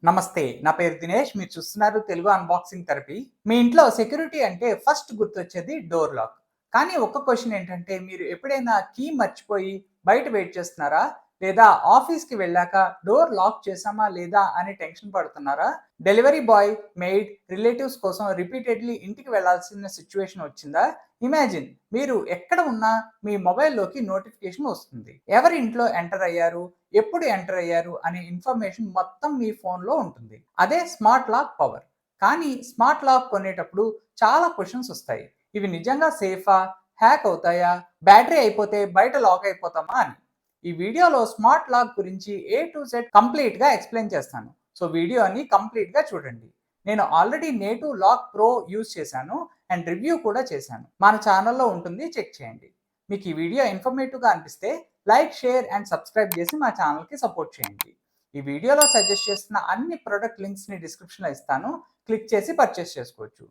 నమస్తే, నా పేరు దినేష్. మీరు చూస్తున్నారు తెలుగు అన్బాక్సింగ్ థెరపీ. మీ ఇంట్లో సెక్యూరిటీ అంటే ఫస్ట్ గుర్తొచ్చేది డోర్ లాక్. కానీ ఒక్క క్వశ్చన్ ఏంటంటే, మీరు ఎప్పుడైనా కీ మర్చిపోయి బయట వెయిట్ చేస్తున్నారా? లేదా ఆఫీస్‌కి వెళ్ళాక డోర్ లాక్ చేశామా లేదా అని టెన్షన్ పడుతున్నారా? డెలివరీ బాయ్, మెయిడ్, రిలేటివ్స్ కోసం రిపీటెడ్‌లీ ఇంటికి వెళ్ళాల్సిన సిట్యుయేషన్ వచ్చిందా? ఇమాజిన్, మీరు ఎక్కడ ఉన్నా మీ మొబైల్‌లోకి నోటిఫికేషన్ వస్తుంది. ఎవరి ఇంట్లో ఎంటర్ అయ్యారు, ఎప్పుడు ఎంటర్ అయ్యారు అనే ఇన్ఫర్మేషన్ మొత్తం మీ ఫోన్లో ఉంటుంది. అదే స్మార్ట్ లాక్ పవర్. కానీ స్మార్ట్ లాక్ కొనేటప్పుడు చాలా క్వశ్చన్స్ వస్తాయి. ఇవి నిజంగా సేఫా? హ్యాక్ అవుతాయా? బ్యాటరీ అయిపోతే బయట లాక్ అయిపోతామా అని. ఈ వీడియోలో స్మార్ట్ లాక్ గురించి A to Z కంప్లీట్గా ఎక్స్ప్లెయిన్ చేస్తాను. సో వీడియోని కంప్లీట్గా చూడండి. నేను already native lock pro use చేశాను అండ్ రివ్యూ కూడా చేశాను. మన ఛానల్లో ఉంటుంది, చెక్ చేయండి. మీకు ఈ వీడియో ఇన్ఫర్మేటివ్గా అనిపిస్తే లైక్, షేర్ అండ్ సబ్స్క్రైబ్ చేసి మా ఛానల్కి సపోర్ట్ చేయండి. ఈ వీడియోలో సజెస్ట్ చేస్తున్న అన్ని ప్రొడక్ట్ లింక్స్ని డిస్క్రిప్షన్లో ఇస్తాను, క్లిక్ చేసి పర్చేస్ చేసుకోవచ్చు.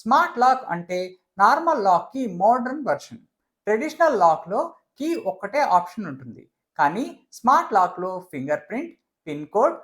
స్మార్ట్ లాక్ అంటే నార్మల్ లాక్కి మోడర్న్ వర్షన్. ట్రెడిషనల్ లాక్లో కీ ఒక్కటే ఆప్షన్ ఉంటుంది, కానీ స్మార్ట్ లాక్లో fingerprint, pin code,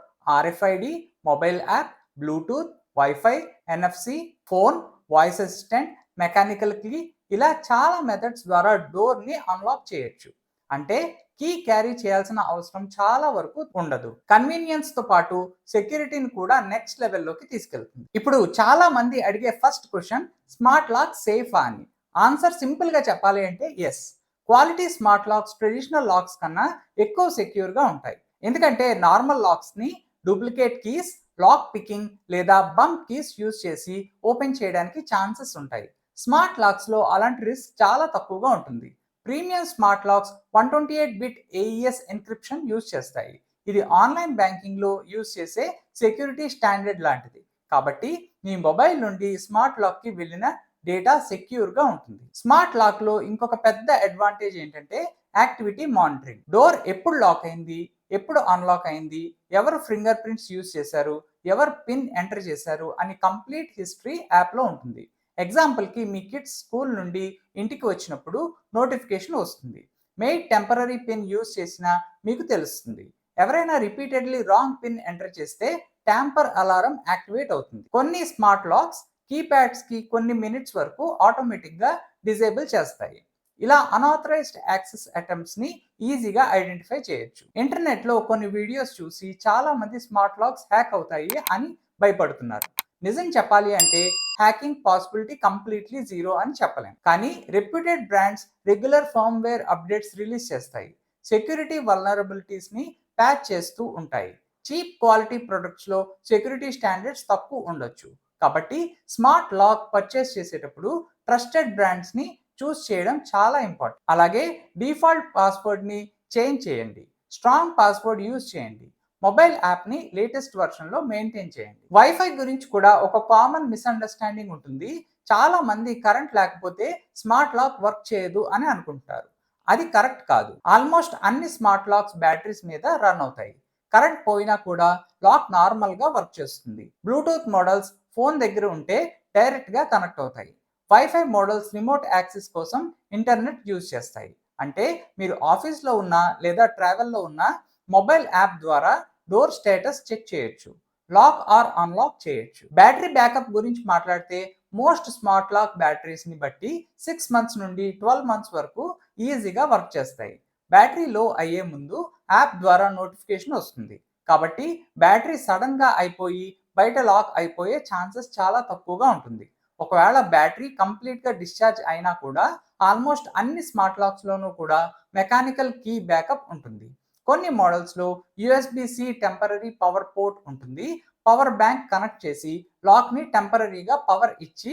RFID, mobile app, Bluetooth, wifi, NFC, phone, voice assistant, mechanical key, ఇలా చాలా మెథడ్స్ ద్వారా డోర్ని అన్లాక్ చేయొచ్చు. అంటే కీ క్యారీ చేయాల్సిన అవసరం చాలా వరకు ఉండదు. కన్వీనియన్స్ తో పాటు సెక్యూరిటీని కూడా నెక్స్ట్ లెవెల్లోకి తీసుకెళ్తుంది. ఇప్పుడు చాలా మంది అడిగే ఫస్ట్ క్వశ్చన్, స్మార్ట్ లాక్ సేఫా అని. ఆన్సర్ సింపుల్ గా చెప్పాలి అంటే yes. Quality smart locks traditional locks కన్నా ఎక్కువ సెక్యూర్ గా ఉంటాయి. ఎందుకంటే నార్మల్ లాక్స్ ని డూప్లికేట్ కీస్, లాక్ పికింగ్ లేదా బంప్ కీస్ యూజ్ చేసి ఓపెన్ చేయడానికి ఛాన్సెస్ ఉంటాయి. స్మార్ట్ లాక్స్ లో అలాంటి రిస్క్ చాలా తక్కువగా ఉంటుంది. ప్రీమియం స్మార్ట్ లాక్స్ 128-బిట్ AES ఎన్క్రిప్షన్ యూజ్ చేస్తాయి. ఇది ఆన్లైన్ బ్యాంకింగ్లో యూజ్ చేసే సెక్యూరిటీ స్టాండర్డ్ లాంటిది. కాబట్టి మీ మొబైల్ నుండి స్మార్ట్ లాక్కి వెళ్ళిన డేటా సెక్యూర్గా ఉంటుంది. స్మార్ట్ లాక్లో ఇంకొక పెద్ద అడ్వాంటేజ్ ఏంటంటే యాక్టివిటీ మానిటరింగ్. డోర్ ఎప్పుడు లాక్ అయింది, ఎప్పుడు అన్లాక్ అయింది, ఎవరు ఫింగర్ ప్రింట్స్ యూజ్ చేశారు, ఎవరు పిన్ ఎంటర్ చేశారు అని కంప్లీట్ హిస్టరీ యాప్లో ఉంటుంది. ఎగ్జాంపుల్కి మీ కిడ్స్ స్కూల్ నుండి ఇంటికి వచ్చినప్పుడు నోటిఫికేషన్ వస్తుంది. మెయిడ్ టెంపరరీ పిన్ యూజ్ చేసినా మీకు తెలుస్తుంది. ఎవరైనా రిపీటెడ్లీ రాంగ్ పిన్ ఎంటర్ చేస్తే ట్యాంపర్ అలారం యాక్టివేట్ అవుతుంది. కొన్ని స్మార్ట్ లాక్స్ కీప్యాడ్స్కి కొన్ని మినిట్స్ వరకు ఆటోమేటిక్గా డిజేబుల్ చేస్తాయి. ఇలా అన్ఆథరైజ్డ్ యాక్సెస్ అటెంప్ట్స్ని ఈజీగా ఐడెంటిఫై చేయొచ్చు. ఇంటర్నెట్లో కొన్ని వీడియోస్ చూసి చాలా మంది స్మార్ట్ లాక్స్ హ్యాక్ అవుతాయి అని భయపడుతున్నారు. నిజం చెప్పాలి అంటే హ్యాకింగ్ పాసిబిలిటీ కంప్లీట్లీ జీరో అని చెప్పలేం. కానీ reputed brands regular firmware updates release చేస్తాయి. సెక్యూరిటీ వల్నరబిలిటీస్ని ప్యాచ్ చేస్తూ ఉంటాయి. చీప్ క్వాలిటీ ప్రొడక్ట్స్లో సెక్యూరిటీ స్టాండర్డ్స్ తక్కువ ఉండొచ్చు. కాబట్టి స్మార్ట్ లాక్ పర్చేస్ చేసేటప్పుడు ట్రస్టెడ్ బ్రాండ్స్ని చూస్ చేయడం చాలా ఇంపార్టెంట్. అలాగే డిఫాల్ట్ పాస్వర్డ్ని చేంజ్ చేయండి, స్ట్రాంగ్ పాస్వర్డ్ యూజ్ చేయండి, మొబైల్ యాప్ని లేటెస్ట్ వర్షన్లో మెయింటైన్ చేయండి. వైఫై గురించి కూడా ఒక కామన్ మిస్అండర్స్టాండింగ్ ఉంటుంది. చాలా మంది కరెంట్ లేకపోతే స్మార్ట్ లాక్ వర్క్ చేయదు అని అనుకుంటారు. అది కరెక్ట్ కాదు. ఆల్మోస్ట్ అన్ని స్మార్ట్ లాక్స్ బ్యాటరీస్ మీద రన్ అవుతాయి. కరెంట్ పోయినా కూడా లాక్ నార్మల్గా వర్క్ చేస్తుంది. బ్లూటూత్ మోడల్స్ ఫోన్ దగ్గర ఉంటే డైరెక్ట్గా కనెక్ట్ అవుతాయి. వైఫై మోడల్స్ రిమోట్ యాక్సెస్ కోసం ఇంటర్నెట్ యూజ్ చేస్తాయి. అంటే మీరు ఆఫీస్లో ఉన్నా లేదా ట్రావెల్లో ఉన్నా మొబైల్ యాప్ ద్వారా డోర్ స్టేటస్ చెక్ చేయొచ్చు, లాక్ ఆర్ అన్లాక్ చేయొచ్చు. బ్యాటరీ బ్యాకప్ గురించి మాట్లాడితే మోస్ట్ స్మార్ట్ లాక్ బ్యాటరీస్ని బట్టి 6 మంత్స్ నుండి 12 మంత్స్ వరకు ఈజీగా వర్క్ చేస్తాయి. బ్యాటరీ లో అయ్యే ముందు యాప్ ద్వారా నోటిఫికేషన్ వస్తుంది. కాబట్టి బ్యాటరీ సడన్గా అయిపోయి బయట లాక్ అయిపోయే ఛాన్సెస్ చాలా తక్కువగా ఉంటుంది. ఒకవేళ బ్యాటరీ కంప్లీట్గా డిశ్చార్జ్ అయినా కూడా ఆల్మోస్ట్ అన్ని స్మార్ట్ లాక్స్లోనూ కూడా మెకానికల్ కీ బ్యాకప్ ఉంటుంది. కొన్ని మోడల్స్లో USB-C టెంపరరీ పవర్ పోర్ట్ ఉంటుంది. పవర్ బ్యాంక్ కనెక్ట్ చేసి లాక్ని టెంపరరీగా పవర్ ఇచ్చి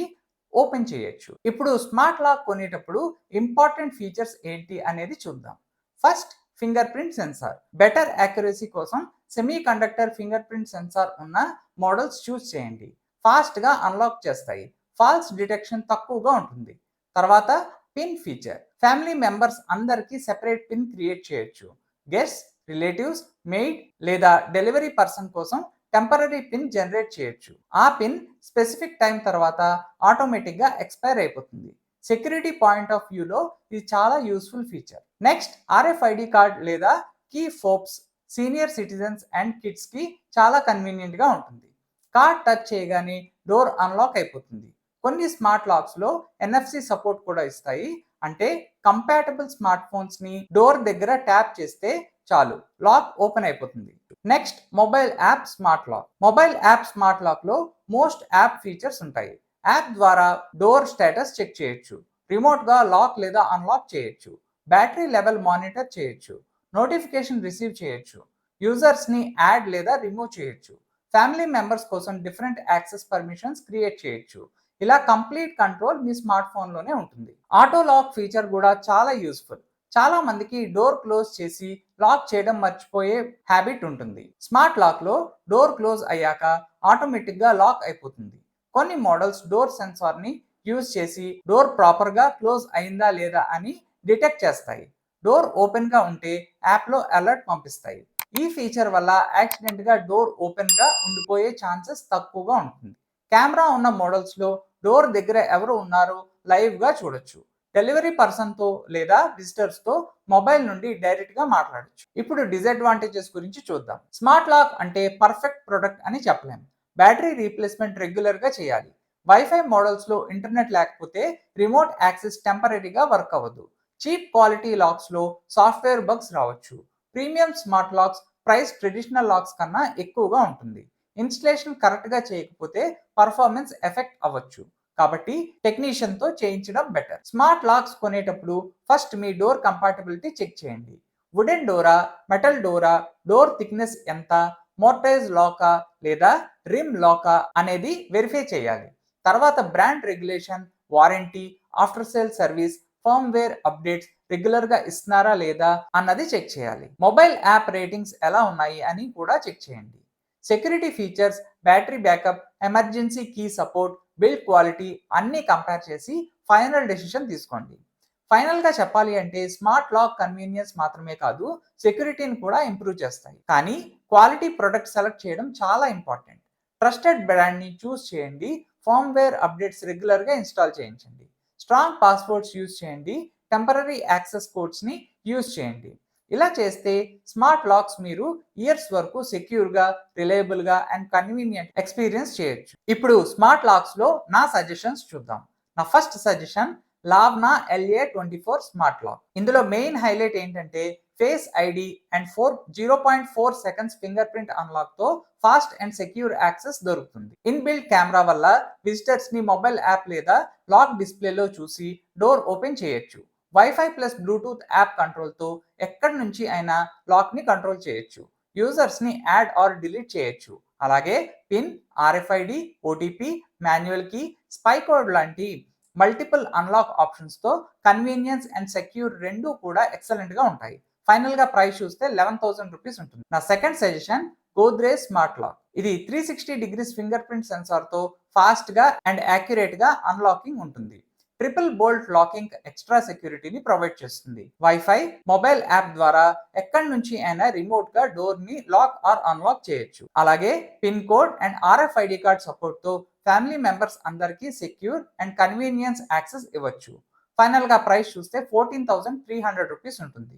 ఓపెన్ చేయొచ్చు. ఇప్పుడు స్మార్ట్ లాక్ కొనేటప్పుడు ఇంపార్టెంట్ ఫీచర్స్ ఏంటి అనేది చూద్దాం. First, fingerprint sensor. Better accuracy కోసం semiconductor fingerprint sensor ఉన్న మోడల్స్ చూస్ చేయండి. ఫాస్ట్గా అన్లాక్ చేస్తాయి. ఫాల్స్ డిటెక్షన్ తక్కువగా ఉంటుంది. తర్వాత పిన్ ఫీచర్. ఫ్యామిలీ మెంబర్స్ అందరికీ సెపరేట్ పిన్ క్రియేట్ చేయొచ్చు. గెస్ట్స్, రిలేటివ్స్, మెయిడ్ లేదా డెలివరీ పర్సన్ కోసం టెంపరరీ పిన్ జనరేట్ చేయొచ్చు. ఆ పిన్ స్పెసిఫిక్ టైం తర్వాత ఆటోమేటిక్గా ఎక్స్పైర్ అయిపోతుంది. సెక్యూరిటీ పాయింట్ ఆఫ్ వ్యూలో ఇది చాలా useful feature. Next, RFID card లేదా key fobs senior citizens and kids కి చాలా కన్వీనియంట్ గా ఉంటుంది. కార్డ్ టచ్ చేయగానే డోర్ అన్లాక్ అయిపోతుంది. కొన్ని స్మార్ట్ లాక్స్ లో NFC సపోర్ట్ కూడా ఇస్తాయి. అంటే కంపాటబుల్ స్మార్ట్ ఫోన్స్ ని డోర్ దగ్గర ట్యాప్ చేస్తే చాలు లాక్ ఓపెన్ అయిపోతుంది. Next, mobile app smart lock. Mobile app smart lock లో మోస్ట్ యాప్ ఫీచర్స్ ఉంటాయి. యాప్ ద్వారా డోర్ స్టేటస్ చెక్ చేయొచ్చు, రిమోట్ గా లాక్ లేదా అన్లాక్ చేయొచ్చు, బ్యాటరీ లెవెల్ మానిటర్ చేయొచ్చు, నోటిఫికేషన్ రిసీవ్ చేయొచ్చు, యూజర్స్ ని యాడ్ లేదా రిమూవ్ చేయొచ్చు, ఫ్యామిలీ మెంబర్స్ కోసం డిఫరెంట్ యాక్సెస్ పర్మిషన్స్ క్రియేట్ చేయొచ్చు. ఇలా కంప్లీట్ కంట్రోల్ మీ స్మార్ట్ ఫోన్ లోనే ఉంటుంది. ఆటో లాక్ ఫీచర్ కూడా చాలా యూస్ఫుల్. చాలా మందికి డోర్ క్లోజ్ చేసి లాక్ చేయడం మర్చిపోయే హ్యాబిట్ ఉంటుంది. స్మార్ట్ లాక్ లో డోర్ క్లోజ్ అయ్యాక ఆటోమేటిక్ గా లాక్ అయిపోతుంది. కొన్ని మోడల్స్ డోర్ సెన్సార్ ని యూజ్ చేసి డోర్ ప్రాపర్ గా క్లోజ్ అయిందా లేదా అని డిటెక్ట్ చేస్తాయి. డోర్ ఓపెన్ గా ఉంటే యాప్ లో అలర్ట్ పంపిస్తాయి. ఈ ఫీచర్ వల్ల యాక్సిడెంట్ గా డోర్ ఓపెన్ గా ఉండిపోయే ఛాన్సెస్ తక్కువగా ఉంటుంది. కెమెరా ఉన్న మోడల్స్ లో డోర్ దగ్గర ఎవరు ఉన్నారో లైవ్ గా చూడొచ్చు. డెలివరీ పర్సన్ తో లేదా విజిటర్స్ తో మొబైల్ నుండి డైరెక్ట్ గా మాట్లాడొచ్చు. ఇప్పుడు డిసడ్వాంటేజెస్ గురించి చూద్దాం. స్మార్ట్ లాక్ అంటే పర్ఫెక్ట్ ప్రొడక్ట్ అని చెప్పలేం. బ్యాటరీ రీప్లేస్మెంట్ రెగ్యులర్ గా చేయాలి. వైఫై మోడల్స్ లో ఇంటర్నెట్ లేకపోతే రిమోట్ యాక్సెస్ టెంపరీగా వర్క్ అవ్వదు. చీప్ క్వాలిటీ లాక్స్ లో సాఫ్ట్వేర్ బగ్స్ రావచ్చు. Premium smart lakhs price traditional locks కన్నా ఎక్కువగా ఉంటుంది. ఇన్స్టలేషన్ కరెక్ట్ గా చేయకపోతే పర్ఫార్మెన్స్ ఎఫెక్ట్ అవ్వచ్చు. కాబట్టి టెక్నీషియన్ తో చేయించడం బెటర్. స్మార్ట్ లాక్స్ కొనేటప్పుడు ఫస్ట్ మీ డోర్ కంపాటబిలిటీ చెక్ చేయండి. Wooden Dora, metal Dora, door thickness ఎంత, మోర్టైజ్ లాకా లేదా రిమ్ లాకా అనేది వెరిఫై చేయాలి. తర్వాత brand regulation, warranty, after sale service, firmware updates regular గా ఇస్తున్నారా లేదా అన్నది చెక్ చేయాలి. మొబైల్ యాప్ రేటింగ్స్ ఎలా ఉన్నాయి అని కూడా చెక్ చేయండి. Security features, battery backup, emergency key support, build quality అన్ని కంపేర్ చేసి ఫైనల్ డెసిషన్ తీసుకోండి. ఫైనల్ గా చెప్పాలి అంటే స్మార్ట్ లాక్ కన్వీనియన్స్ మాత్రమే కాదు, సెక్యూరిటీని కూడా ఇంప్రూవ్ చేస్తాయి. కానీ క్వాలిటీ ప్రొడక్ట్ సెలెక్ట్ చేయడం చాలా ఇంపార్టెంట్. ట్రస్టెడ్ బ్రాండ్ ని చూస్ చేయండి. ఫర్మ్వేర్ అప్డేట్స్ రెగ్యులర్ గా ఇన్స్టాల్ చేయించండి. స్ట్రాంగ్ పాస్వర్డ్స్ యూజ్ చేయండి. టెంపరరీ యాక్సెస్ కోడ్స్ ని యూజ్ చేయండి. ఇలా చేస్తే స్మార్ట్ లాక్స్ మీరు ఇయర్స్ వరకు సెక్యూర్ గా, రిలయబుల్ గా అండ్ కన్వీనియంట్ ఎక్స్పీరియన్స్ చేయొచ్చు. ఇప్పుడు స్మార్ట్ లాక్స్ లో నా సజెషన్స్ చూద్దాం. నా first suggestion Lavna LA24 smart lock. ఇందులో మెయిన్ హైలైట్ ఏంటంటే face ID and 0.4 seconds fingerprint unlock తో ఫాస్ట్ అండ్ సెక్యూర్ యాక్సెస్ దొరుకుతుంది. ఇన్బిల్ట్ కెమెరా వల్ల విజిటర్స్ ని మొబైల్ యాప్ లేదా లాక్ డిస్ప్లేలో చూసి డోర్ ఓపెన్ చేయొచ్చు. Wifi plus Bluetooth app control తో ఎక్కడి నుంచి అయినా లాక్ ని కంట్రోల్ చేయొచ్చు. యూజర్స్ ని యాడ్ ఆర్ డిలీట్ చేయొచ్చు. అలాగే pin, RFID, OTP, manual key, spy code లాంటి మల్టిపుల్ అన్లాక్ ఆప్షన్స్ తో కన్వీనియన్స్ అండ్ సెక్యూర్ రెండు కూడా ఎక్సలెంట్ గా ఉంటాయి. ఫైనల్ గా ప్రైస్ చూస్తే 11,000 రూపీస్ ఉంటుంది. నా second suggestion Godrej smart lock. ఇది 360 డిగ్రీస్ ఫింగర్ ప్రింట్ సెన్సార్ తో ఫాస్ట్ గా అండ్ యాక్యురేట్ గా అన్లాకింగ్ ఉంటుంది. ట్రిపుల్ బోల్ట్ లాకింగ్ ఎక్స్ట్రా సెక్యూరిటీని ప్రొవైడ్ చేస్తుంది. వైఫై, మొబైల్ యాప్ ద్వారా ఎక్కడి నుంచి అయినా రిమోట్ గా డోర్ ని లాక్ ఆర్ అన్లాక్ చేయొచ్చు. అలాగే pin code and RFID card support తో ఫ్యామిలీ మెంబర్స్ అందరికీ సెక్యూర్ అండ్ కన్వీనియన్స్ యాక్సెస్ ఇవ్వచ్చు. ఫైనల్ గా ప్రైస్ చూస్తే 14,300 రూపీస్ ఉంటుంది.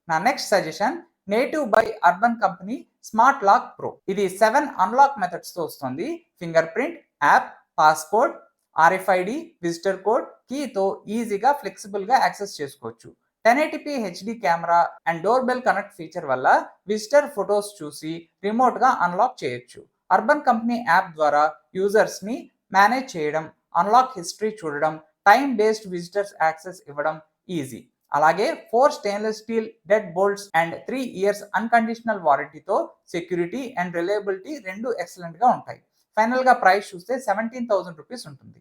నా next suggestion Native by Urban Company smart lock pro. ఇది 7 అన్లాక్ మెథడ్స్ తో వస్తుంది. Fingerprint, app, passcode, RFID, visitor code, కీతో ఈజీగా ఫ్లెక్సిబుల్ గా యాక్సెస్ చేసుకోవచ్చు. 1080p HD camera and doorbell connect feature వల్ల విజిటర్ ఫొటోస్ చూసి రిమోట్ గా అన్లాక్ చేయొచ్చు. అర్బన్ కంపెనీ యాప్ ద్వారా యూజర్స్ ని మేనేజ్ చేయడం, అన్లాక్ హిస్టరీ చూడడం, టైం బేస్డ్ విజిటర్స్ యాక్సెస్ ఇవ్వడం ఈజీ. అలాగే 4 stainless steel deadbolts and 3 years unconditional వారంటీతో సెక్యూరిటీ అండ్ రిలయబిలిటీ రెండు ఎక్సలెంట్ గా ఉంటాయి. ఫైనల్ గా ప్రైస్ చూస్తే 17,000 రూపీస్ ఉంటుంది.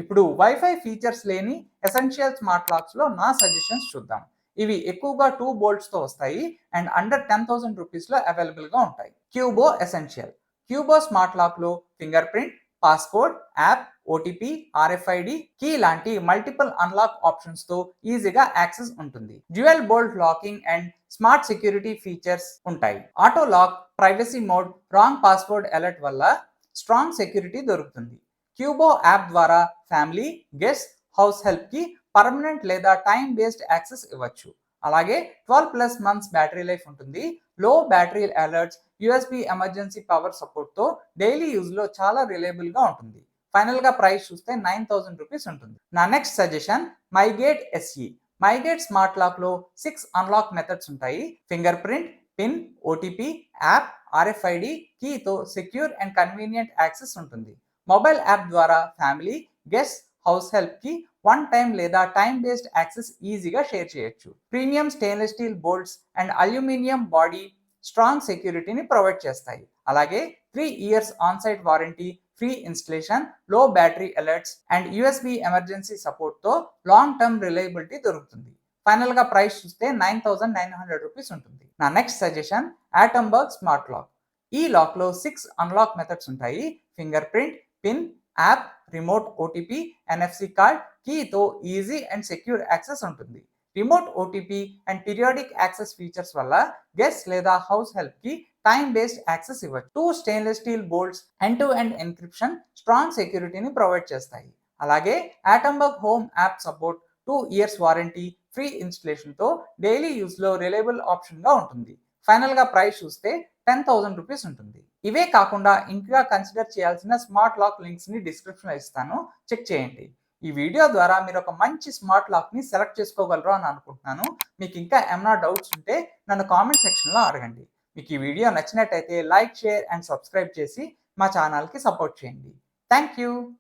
ఇప్పుడు వైఫై ఫీచర్స్ లేని ఎసెన్షియల్ స్మార్ట్ లాక్స్ లో నా సజెషన్స్ చూద్దాం. ఇవి ఎక్కువగా 2 బోల్ట్స్ తో వస్తాయి అండ్ అండర్ 10,000 రూపీస్ లో అవైలబుల్ గా ఉంటాయి. Qubo essential. Qubo smart lock లో fingerprint, passcode, app, OTP, RFID, key లాంటి మల్టిపుల్ అన్లాక్ ఆప్షన్స్ తో ఈజీగా యాక్సెస్ ఉంటుంది. Dual bolt locking and smart security features ఉంటాయి. Auto lock, privacy mode, wrong password alert వల్ల strong security దొరుకుతుంది. Qubo app ద్వారా family, guest, house help కి permanent లేదా టైం బేస్డ్ యాక్సెస్ ఇవ్వచ్చు. అలాగే 12+ మంత్స్ బ్యాటరీ లైఫ్ ఉంటుంది. లో battery alerts, USB emergency power సపోర్ట్తో డైలీ యూజ్లో చాలా రిలయబుల్గా ఉంటుంది. ఫైనల్గా ప్రైస్ చూస్తే 9,000 రూపీస్ ఉంటుంది. నా next suggestion MyGate SE. MyGate smart లాక్లో 6 అన్లాక్ మెథడ్స్ ఉంటాయి. Fingerprint, pin, OTP, app, RFID కీతో సెక్యూర్ అండ్ కన్వీనియంట్ యాక్సెస్ ఉంటుంది. మొబైల్ యాప్ ద్వారా ఫ్యామిలీ, గెస్ట్, హౌస్ హెల్ప్కి వన్ టైం లేదా టైం బేస్డ్ యాక్సెస్ ఈజీగా షేర్ చేయొచ్చు. Premium stainless steel bolts and aluminium body strong సెక్యూరిటీని provide చేస్తాయి. అలాగే 3 years on site warranty, free installation, low battery alerts and USB emergency సపోర్ట్తో long term reliability దొరుకుతుంది. ఫైనల్గా ప్రైస్ చూస్తే 9,900 రూపీస్ ఉంటుంది. నా next suggestion Atomberg smart lock. ఈ లాక్లో 6 అన్లాక్ మెథడ్స్ ఉంటాయి. Fingerprint, pin, app, remote OTP, NFC card కీతో ఈజీ అండ్ సెక్యూర్ యాక్సెస్ ఉంటుంది. Remote OTP and periodic access features వల్ల గెస్ట్ లేదా హౌస్ హెల్ప్కి టైం బేస్డ్ యాక్సెస్ ఇవ్వచ్చు. 2 stainless steel bolts end to end encryption strong సెక్యూరిటీని provide చేస్తాయి. అలాగే Atomberg home app support, 2 years warranty, free ఇన్స్టలేషన్తో daily యూస్లో reliable ఆప్షన్గా ఉంటుంది. ఫైనల్గా ప్రైస్ చూస్తే 10,000 రూపీస్ ఉంటుంది. ఇవే కాకుండా ఇంకా కన్సిడర్ చేయాల్సిన స్మార్ట్ లాక్ లింక్స్ని డిస్క్రిప్షన్లో ఇస్తాను, చెక్ చేయండి. ఈ వీడియో ద్వారా మీరు ఒక మంచి స్మార్ట్ లాక్ని సెలెక్ట్ చేసుకోగలరు అని అనుకుంటున్నాను. మీకు ఇంకా ఏమైనా డౌట్స్ ఉంటే నన్ను కామెంట్ సెక్షన్లో అడగండి. మీకు ఈ వీడియో నచ్చినట్టయితే లైక్, షేర్ అండ్ సబ్స్క్రైబ్ చేసి మా ఛానల్కి సపోర్ట్ చేయండి. Thank you.